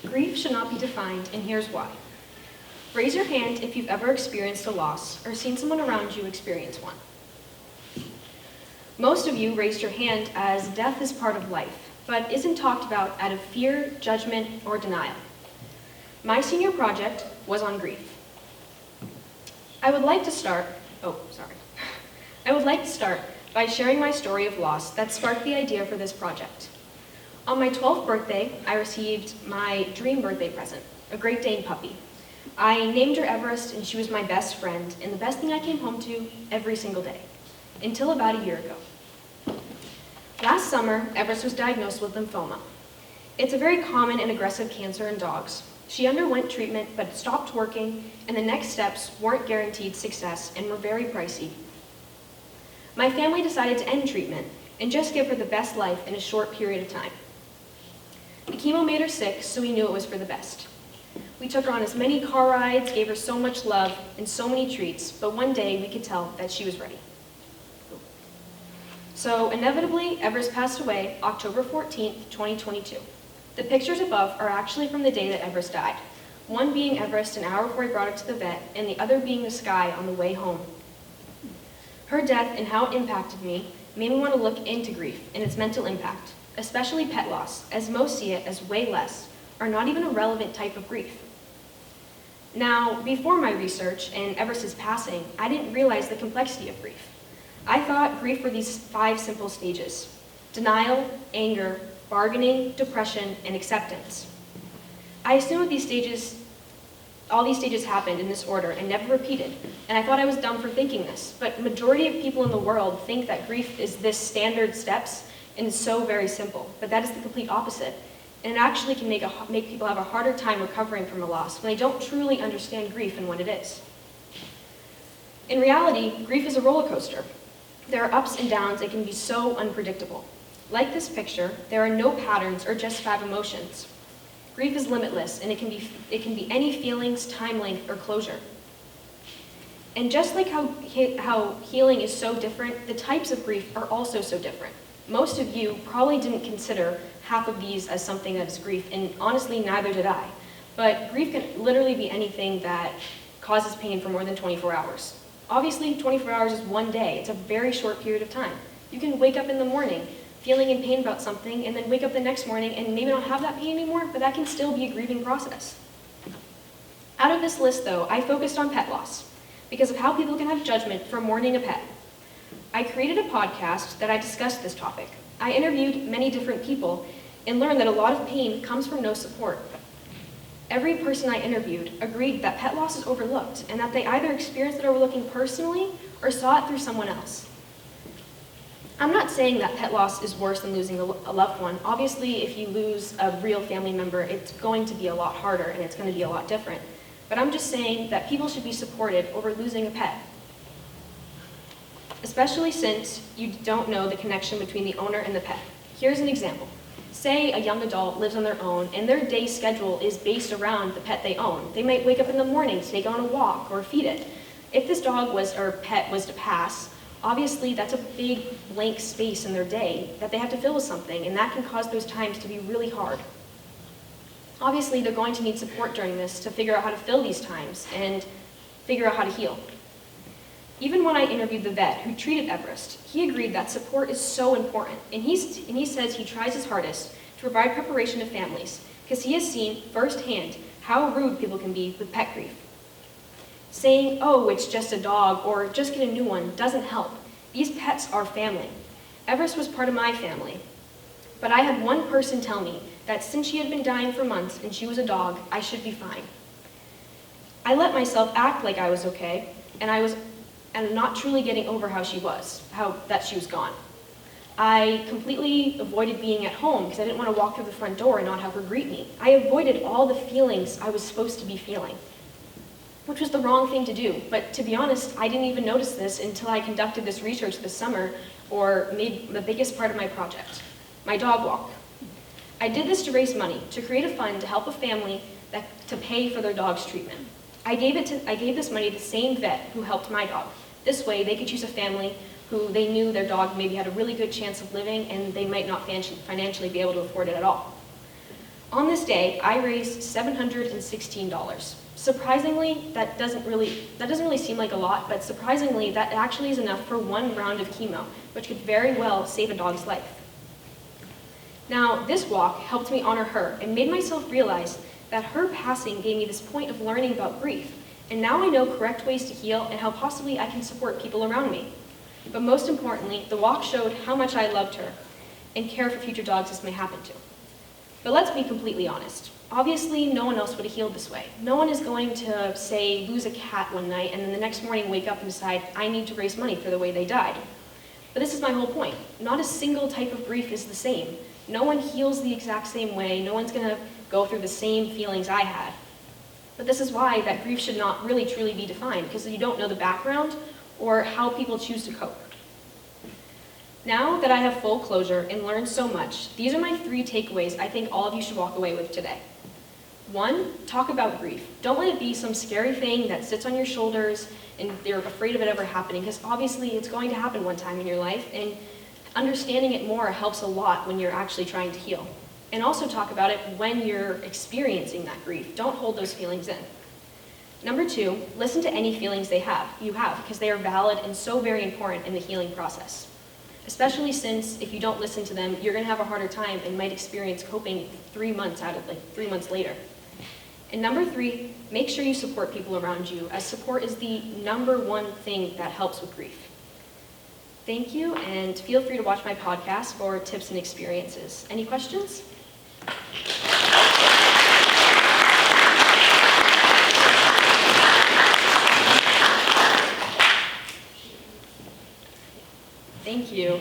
Grief should not be defined, and here's why. Raise your hand if you've ever experienced a loss or seen someone around you experience one. Most of you raised your hand as death is part of life, but isn't talked about out of fear, judgment, or denial. My senior project was on grief. I would like to start by sharing my story of loss that sparked the idea for this project. On my 12th birthday, I received my dream birthday present, a Great Dane puppy. I named her Everest, and she was my best friend, and the best thing I came home to every single day, until about a year ago. Last summer, Everest was diagnosed with lymphoma. It's a very common and aggressive cancer in dogs. She underwent treatment, but stopped working, and the next steps weren't guaranteed success and were very pricey. My family decided to end treatment and just give her the best life in a short period of time. The chemo made her sick, so we knew it was for the best. We took her on as many car rides, gave her so much love and so many treats, but one day we could tell that she was ready. So inevitably, Everest passed away October 14th, 2022. The pictures above are actually from the day that Everest died, one being Everest an hour before I brought her to the vet, and the other being the sky on the way home. Her death and how it impacted me made me want to look into grief and its mental impact, especially pet loss, as most see it as way less, or not even a relevant type of grief. Now, before my research and Everest's passing, I didn't realize the complexity of grief. I thought grief were these 5 simple stages: denial, anger, bargaining, depression, and acceptance. I assumed all these stages happened in this order and never repeated, and I thought I was dumb for thinking this, but majority of people in the world think that grief is this standard steps and is so very simple, but that is the complete opposite. And it actually can make people have a harder time recovering from a loss when they don't truly understand grief and what it is. In reality, grief is a roller coaster. There are ups and downs and can be so unpredictable. Like this picture, there are no patterns or just 5 emotions. Grief is limitless, and it can be any feelings, time length, or closure. And just like how healing is so different, the types of grief are also so different. Most of you probably didn't consider half of these as something that is grief, and honestly, neither did I. But grief can literally be anything that causes pain for more than 24 hours. Obviously, 24 hours is one day. It's a very short period of time. You can wake up in the morning feeling in pain about something, and then wake up the next morning and maybe not have that pain anymore, but that can still be a grieving process. Out of this list, though, I focused on pet loss because of how people can have judgment for mourning a pet. I created a podcast that I discussed this topic. I interviewed many different people and learned that a lot of pain comes from no support. Every person I interviewed agreed that pet loss is overlooked and that they either experienced it overlooking personally or saw it through someone else. I'm not saying that pet loss is worse than losing a loved one. Obviously, if you lose a real family member, it's going to be a lot harder and it's going to be a lot different. But I'm just saying that people should be supported over losing a pet, especially since you don't know the connection between the owner and the pet. Here's an example. Say a young adult lives on their own and their day schedule is based around the pet they own. They might wake up in the morning to take it on a walk or feed it. If this dog or pet was to pass, obviously that's a big blank space in their day that they have to fill with something, and that can cause those times to be really hard. Obviously, they're going to need support during this to figure out how to fill these times and figure out how to heal. Even when I interviewed the vet who treated Everest, he agreed that support is so important, and he says he tries his hardest to provide preparation to families because he has seen firsthand how rude people can be with pet grief. Saying, oh, it's just a dog or just get a new one doesn't help. These pets are family. Everest was part of my family. But I had one person tell me that since she had been dying for months and she was a dog, I should be fine. I let myself act like I was okay, and not truly getting over how she was gone. I completely avoided being at home because I didn't want to walk through the front door and not have her greet me. I avoided all the feelings I was supposed to be feeling, which was the wrong thing to do. But to be honest, I didn't even notice this until I conducted this research this summer, or made the biggest part of my project, my dog walk. I did this to raise money, to create a fund to help a family to pay for their dog's treatment. I gave this money to the same vet who helped my dog. This way, they could choose a family who they knew their dog maybe had a really good chance of living and they might not financially be able to afford it at all. On this day, I raised $716. Surprisingly, that doesn't really seem like a lot, but surprisingly, that actually is enough for one round of chemo, which could very well save a dog's life. Now, this walk helped me honor her and made myself realize that her passing gave me this point of learning about grief, and now I know correct ways to heal and how possibly I can support people around me. But most importantly, the walk showed how much I loved her and care for future dogs this may happen to. But let's be completely honest. Obviously, no one else would have healed this way. No one is going to, say, lose a cat one night and then the next morning wake up and decide, I need to raise money for the way they died. But this is my whole point. Not a single type of grief is the same. No one heals the exact same way. No one's going to go through the same feelings I had. But this is why that grief should not really truly be defined, because you don't know the background or how people choose to cope. Now that I have full closure and learned so much, these are my 3 takeaways I think all of you should walk away with today. 1, talk about grief. Don't let it be some scary thing that sits on your shoulders and you're afraid of it ever happening, because obviously it's going to happen one time in your life, and understanding it more helps a lot when you're actually trying to heal. And also talk about it when you're experiencing that grief. Don't hold those feelings in. Number 2, listen to any feelings you have, because they are valid and so very important in the healing process. Especially since if you don't listen to them, you're going to have a harder time and might experience coping 3 months later. And number 3, make sure you support people around you, as support is the number 1 thing that helps with grief. Thank you, and feel free to watch my podcast for tips and experiences. Any questions? Thank you.